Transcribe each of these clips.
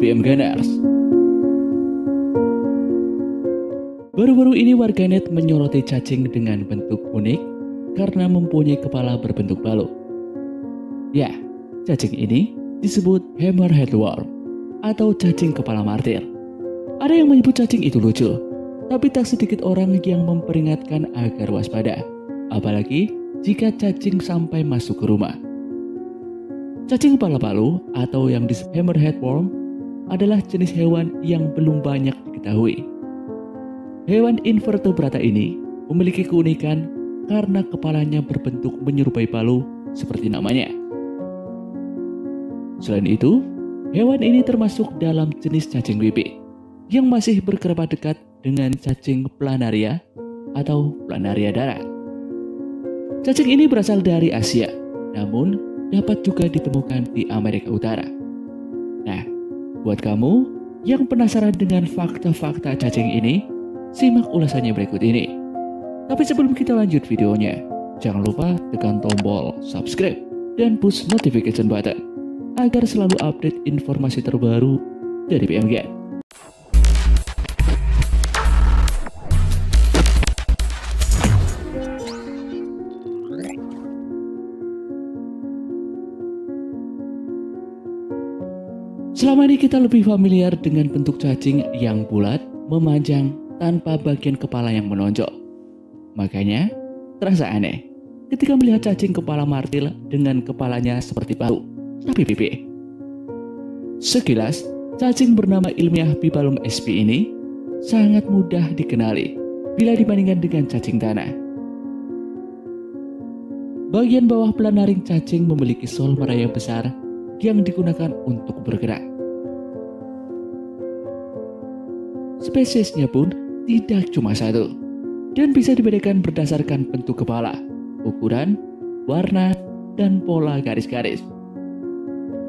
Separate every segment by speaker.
Speaker 1: PM Gunners. Baru-baru ini warganet menyoroti cacing dengan bentuk unik karena mempunyai kepala berbentuk balok. Ya, cacing ini disebut hammerhead worm atau cacing kepala martir. Ada yang menyebut cacing itu lucu, tapi tak sedikit orang yang memperingatkan agar waspada, apalagi jika cacing sampai masuk ke rumah. Cacing kepala palu atau yang disebut hammerhead worm adalah jenis hewan yang belum banyak diketahui. Hewan invertebrata ini memiliki keunikan karena kepalanya berbentuk menyerupai palu seperti namanya. Selain itu, hewan ini termasuk dalam jenis cacing pipih yang masih berkerabat dekat dengan cacing planaria atau planaria darat. Cacing ini berasal dari Asia, namun dapat juga ditemukan di Amerika Utara. Nah, buat kamu yang penasaran dengan fakta-fakta cacing ini, simak ulasannya berikut ini. Tapi sebelum kita lanjut videonya, jangan lupa tekan tombol subscribe dan push notification button agar selalu update informasi terbaru dari PMG. Selama ini kita lebih familiar dengan bentuk cacing yang bulat, memanjang, tanpa bagian kepala yang menonjol. Makanya, terasa aneh ketika melihat cacing kepala martil dengan kepalanya seperti palu, tapi pipih. Sekilas, cacing bernama ilmiah Bipalum sp ini sangat mudah dikenali bila dibandingkan dengan cacing tanah. Bagian bawah planaring cacing memiliki sol merayap besar yang digunakan untuk bergerak. Spesiesnya pun tidak cuma satu, dan bisa dibedakan berdasarkan bentuk kepala, ukuran, warna, dan pola garis-garis.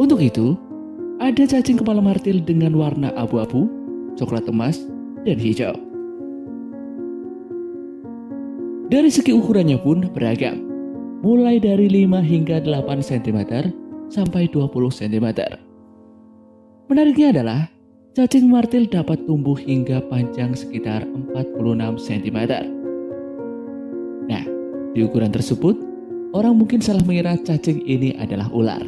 Speaker 1: Untuk itu, ada cacing kepala martil dengan warna abu-abu, coklat emas, dan hijau. Dari segi ukurannya pun beragam, mulai dari 5 hingga 8 cm sampai 20 cm. Menariknya adalah cacing martil dapat tumbuh hingga panjang sekitar 46 cm. Nah, di ukuran tersebut, orang mungkin salah mengira cacing ini adalah ular.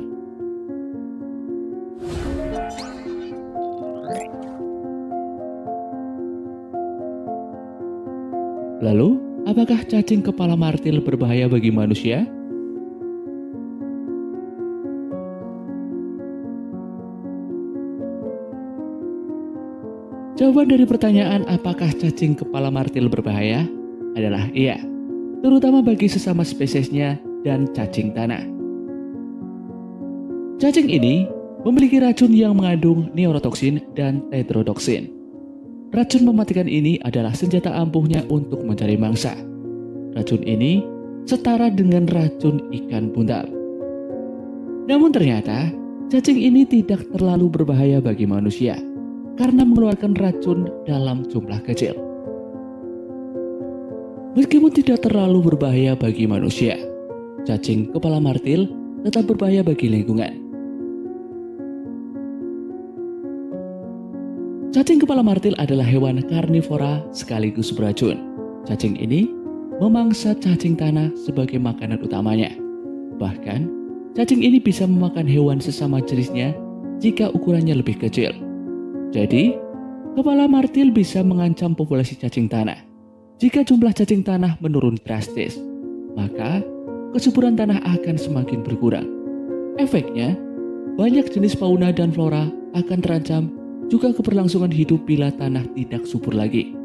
Speaker 1: Lalu, apakah cacing kepala martil berbahaya bagi manusia? Jawaban dari pertanyaan apakah cacing kepala martil berbahaya adalah iya, terutama bagi sesama spesiesnya dan cacing tanah. Cacing ini memiliki racun yang mengandung neurotoksin dan tetrodoksin. Racun mematikan ini adalah senjata ampuhnya untuk mencari mangsa. Racun ini setara dengan racun ikan buntal. Namun ternyata, cacing ini tidak terlalu berbahaya bagi manusia karena mengeluarkan racun dalam jumlah kecil. Meskipun tidak terlalu berbahaya bagi manusia, cacing kepala martil tetap berbahaya bagi lingkungan. Cacing kepala martil adalah hewan karnivora sekaligus beracun. Cacing ini memangsa cacing tanah sebagai makanan utamanya. Bahkan, cacing ini bisa memakan hewan sesama jenisnya jika ukurannya lebih kecil. Jadi, kepala martil bisa mengancam populasi cacing tanah. Jika jumlah cacing tanah menurun drastis, maka kesuburan tanah akan semakin berkurang. Efeknya, banyak jenis fauna dan flora akan terancam, juga keberlangsungan hidup bila tanah tidak subur lagi.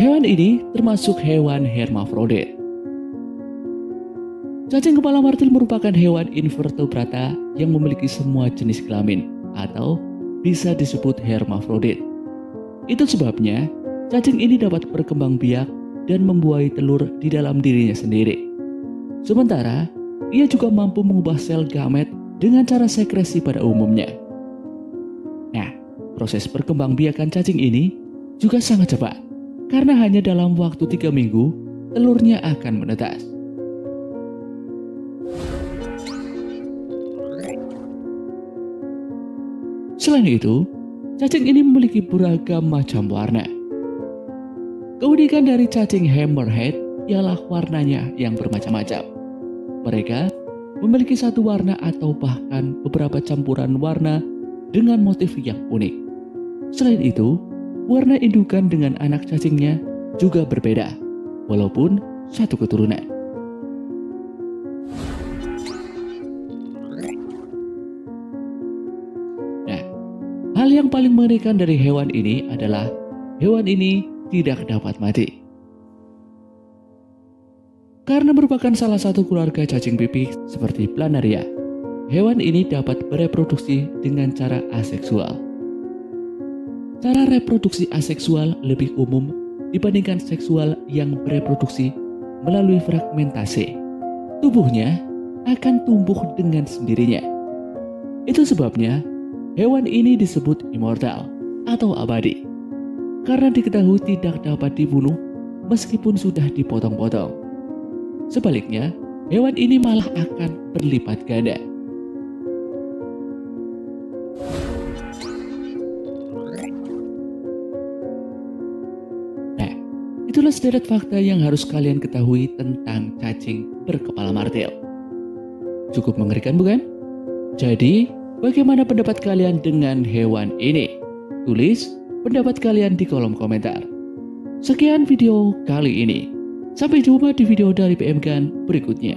Speaker 1: Hewan ini termasuk hewan hermafrodit. Cacing kepala martil merupakan hewan invertebrata yang memiliki semua jenis kelamin atau bisa disebut hermafrodit. Itu sebabnya cacing ini dapat berkembang biak dan membuahi telur di dalam dirinya sendiri. Sementara, ia juga mampu mengubah sel gamet dengan cara sekresi pada umumnya. Nah, proses perkembangbiakan cacing ini juga sangat cepat, karena hanya dalam waktu 3 minggu telurnya akan menetas. Selain itu, cacing ini memiliki beragam macam warna. Keunikan dari cacing hammerhead ialah warnanya yang bermacam-macam. Mereka memiliki satu warna atau bahkan beberapa campuran warna dengan motif yang unik. Selain itu, warna indukan dengan anak cacingnya juga berbeda, walaupun satu keturunan. Nah, hal yang paling mengerikan dari hewan ini adalah hewan ini tidak dapat mati. Karena merupakan salah satu keluarga cacing pipih seperti Planaria, hewan ini dapat bereproduksi dengan cara aseksual. Cara reproduksi aseksual lebih umum dibandingkan seksual yang bereproduksi melalui fragmentasi. Tubuhnya akan tumbuh dengan sendirinya. Itu sebabnya hewan ini disebut immortal atau abadi, karena diketahui tidak dapat dibunuh meskipun sudah dipotong-potong. Sebaliknya, hewan ini malah akan berlipat ganda. Nah, itulah sederet fakta yang harus kalian ketahui tentang cacing berkepala martil. Cukup mengerikan bukan? Jadi, bagaimana pendapat kalian dengan hewan ini? Tulis pendapat kalian di kolom komentar. Sekian video kali ini. Sampai jumpa di video dari PM Gun berikutnya.